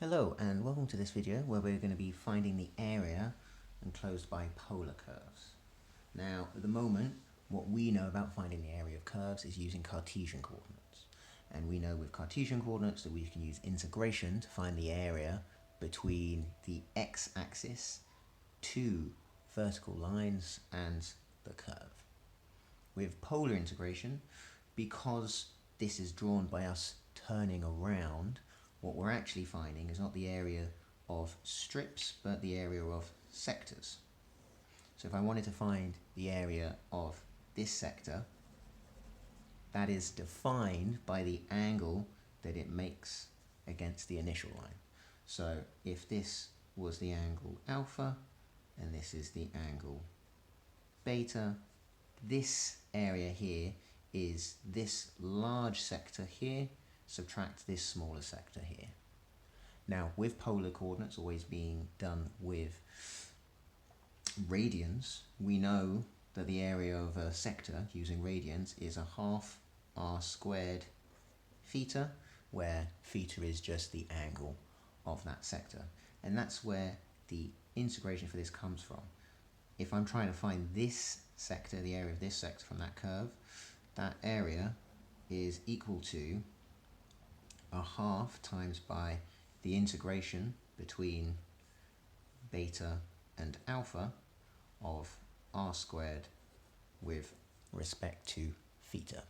Hello and welcome to this video where we're going to be finding the area enclosed by polar curves. Now at the moment what we know about finding the area of curves is using Cartesian coordinates, and we know with Cartesian coordinates that we can use integration to find the area between the x-axis, two vertical lines and the curve. With polar integration, because this is drawn by us turning around, what we're actually finding is not the area of strips, but the area of sectors. So if I wanted to find the area of this sector, that is defined by the angle that it makes against the initial line. So if this was the angle alpha, and this is the angle beta, this area here is this large sector here, subtract this smaller sector here. Now with polar coordinates always being done with radians, we know that the area of a sector using radians is a half r squared theta, where theta is just the angle of that sector. And that's where the integration for this comes from. If I'm trying to find this sector, the area of this sector from that curve, that area is equal to a half times by the integration between beta and alpha of r squared with respect to theta.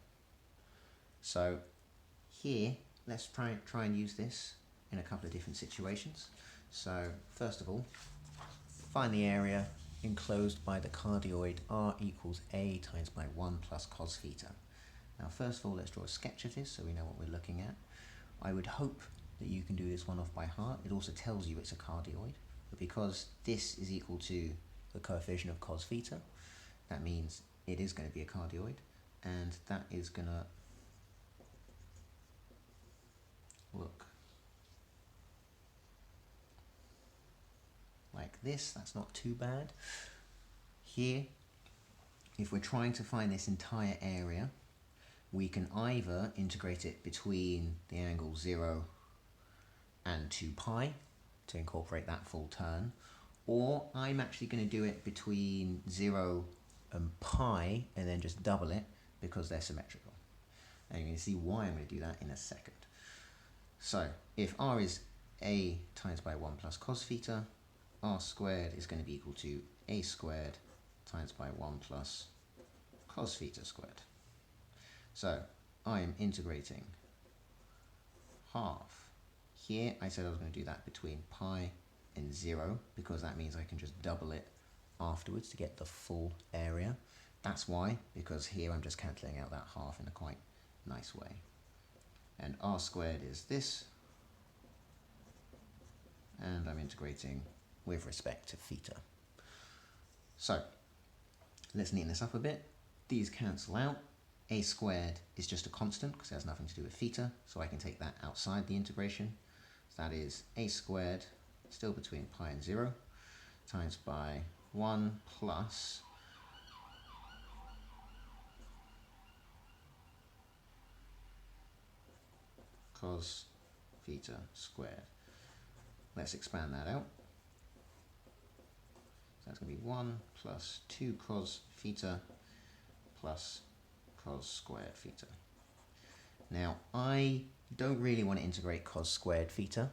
So here, let's try and use this in a couple of different situations. So first of all, find the area enclosed by the cardioid r equals a times by 1 plus cos theta. Now first of all, let's draw a sketch of this so we know what we're looking at. I would hope that you can do this one off by heart. It also tells you it's a cardioid, but because this is equal to the coefficient of cos theta, that means it is going to be a cardioid, and that is going to look like this. That's not too bad. Here, if we're trying to find this entire area, we can either integrate it between the angle 0 and 2 pi to incorporate that full turn, or I'm actually going to do it between 0 and pi and then just double it because they're symmetrical. And you're going to see why I'm going to do that in a second. So if r is a times by 1 plus cos theta, r squared is going to be equal to a squared times by 1 plus cos theta squared. So I am integrating half. Here I said I was going to do that between pi and 0 because that means I can just double it afterwards to get the full area. That's why, because here I'm just cancelling out that half in a quite nice way. And r squared is this, and I'm integrating with respect to theta. So let's neaten this up a bit. These cancel out. A squared is just a constant because it has nothing to do with theta, so I can take that outside the integration. So that is a squared, still between pi and 0, times by 1 plus cos theta squared. Let's expand that out. So that's going to be 1 plus 2 cos theta plus cos squared theta. Now I don't really want to integrate cos squared theta.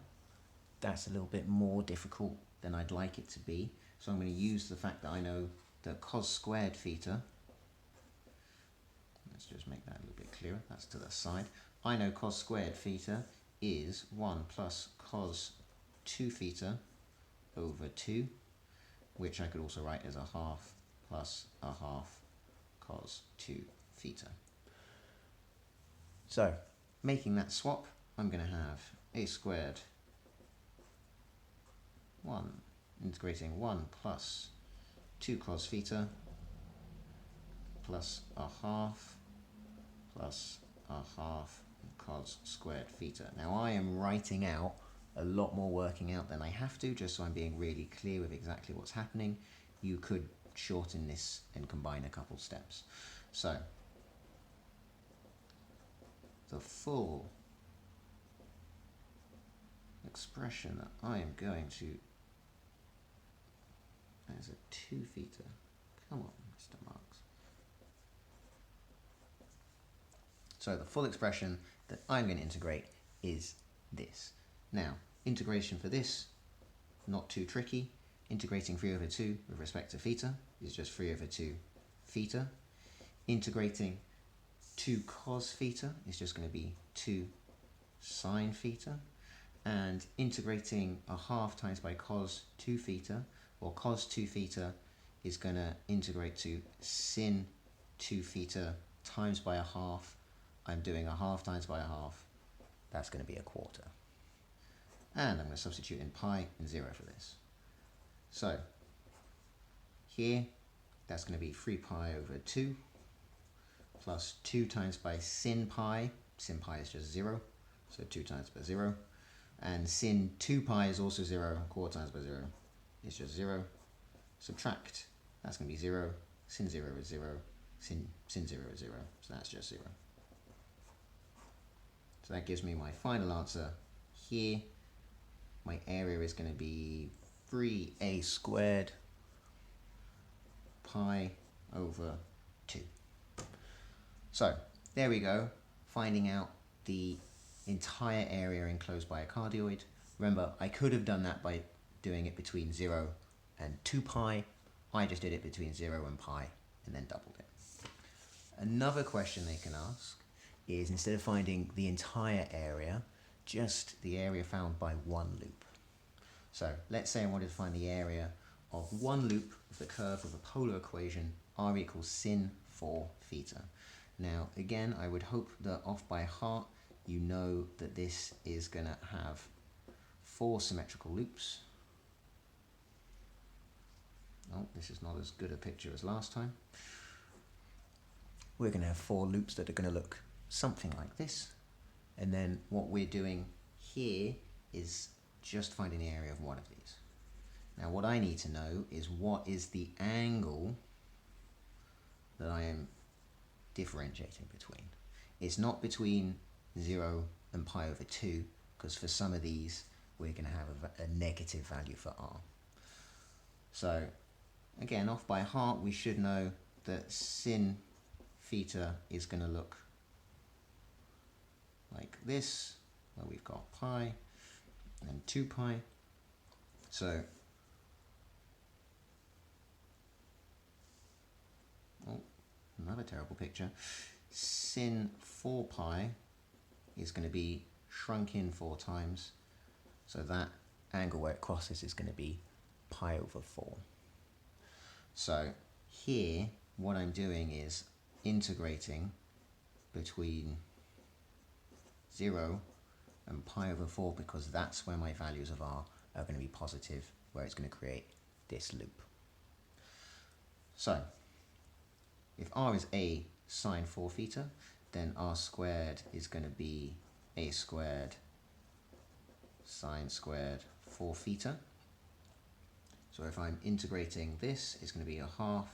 That's a little bit more difficult than I'd like it to be. So I'm going to use the fact that I know that cos squared theta, let's just make that a little bit clearer, that's to the side. I know cos squared theta is 1 plus cos 2 theta over 2, which I could also write as a half plus a half cos 2 theta. So making that swap, I'm going to have a squared 1 integrating 1 plus 2 cos theta plus a half cos squared theta. Now I am writing out a lot more working out than I have to, just so I'm being really clear with exactly what's happening. You could shorten this and combine a couple steps. So the full expression that I am going to, as a 2 theta. Come on, Mr. Marks. So the full expression that I'm going to integrate is this. Now, integration for this, not too tricky. Integrating 3 over 2 with respect to theta is just 3 over 2 theta. Integrating 2 cos theta is just going to be 2 sine theta. And integrating a half times by cos 2 theta, or cos 2 theta, is going to integrate to sin 2 theta times by a half. I'm doing a half times by a half. That's going to be a quarter. And I'm going to substitute in pi and 0 for this. So here, that's going to be 3 pi over 2 plus 2 times by sin pi. Sin pi is just 0, so 2 times by 0. And sin 2 pi is also 0. Quarter times by 0 is just 0. Subtract, that's going to be 0. Sin 0 is 0. Sin 0 is 0, so that's just 0. So that gives me my final answer here. My area is going to be 3a squared pi over 2. So there we go, finding out the entire area enclosed by a cardioid. Remember, I could have done that by doing it between 0 and 2 pi. I just did it between 0 and pi and then doubled it. Another question they can ask is, instead of finding the entire area, just the area found by one loop. So let's say I wanted to find the area of one loop of the curve of a polar equation, r equals sin 4 theta. Now again, I would hope that off by heart you know that this is going to have 4 symmetrical loops. Oh, this is not as good a picture as last time. We're going to have 4 loops that are going to look something like this. And then what we're doing here is just finding the area of one of these. Now what I need to know is, what is the angle that I am differentiating between. It's not between 0 and pi over 2, because for some of these we're going to have a negative value for r. So again, off by heart, we should know that sin theta is going to look like this, where we've got pi and 2 pi. So another terrible picture. Sin 4 pi is going to be shrunk in 4 times, so that angle where it crosses is going to be pi over 4. So here what I'm doing is integrating between 0 and pi over 4, because that's where my values of r are going to be positive, where it's going to create this loop. So if r is a sine 4 theta, then r squared is going to be a squared sine squared 4 theta. So if I'm integrating this, it's going to be a half.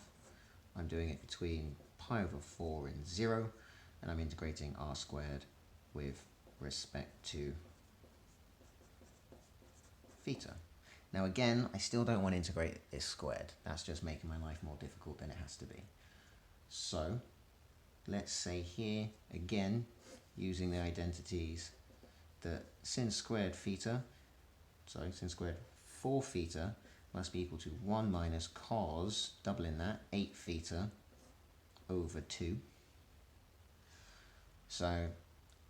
I'm doing it between pi over 4 and 0, and I'm integrating r squared with respect to theta. Now again, I still don't want to integrate this squared. That's just making my life more difficult than it has to be. So let's say here, again, using the identities, that sin squared 4 theta must be equal to 1 minus cos, doubling that, 8 theta over 2. So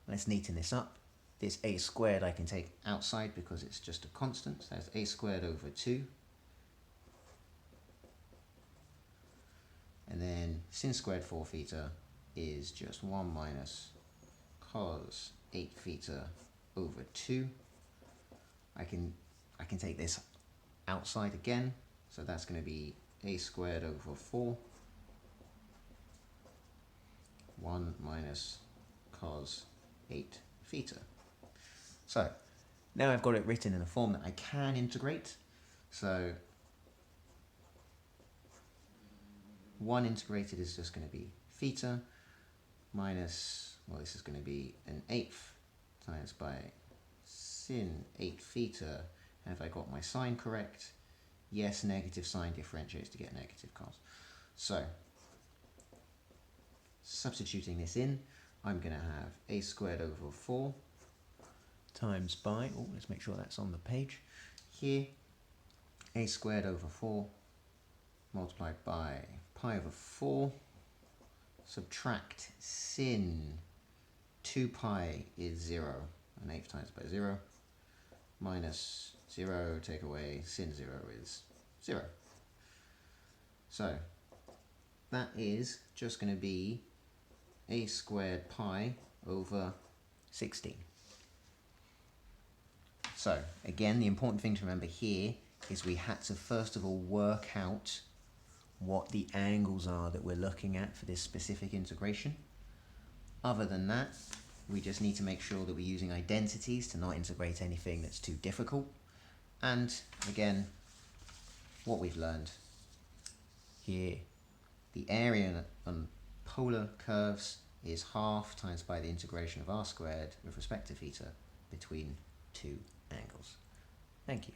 let's neaten this up. This a squared I can take outside because it's just a constant, so that's a squared over 2. And then sin squared 4 theta is just 1 minus cos 8 theta over 2. I can take this outside again, so that's going to be a squared over 4, 1 minus cos 8 theta. So now I've got it written in a form that I can integrate. So 1 integrated is just going to be theta minus, well, this is going to be an 1/8 times by 6 sin 8 theta. Have I got my sign correct? Yes, negative sign differentiates to get negative cos. So, substituting this in, I'm going to have a squared over 4 times by, oh, let's make sure that's on the page here, a squared over 4 multiplied by pi over 4, subtract sin 2 pi is 0, an eighth times by 0, minus 0, take away sin 0 is 0. So that is just going to be a squared pi over 16. So again, the important thing to remember here is we had to first of all work out what the angles are that we're looking at for this specific integration. Other than that, we just need to make sure that we're using identities to not integrate anything that's too difficult. And again, what we've learned here, the area on polar curves is half times by the integration of r squared with respect to theta between two angles. Thank you.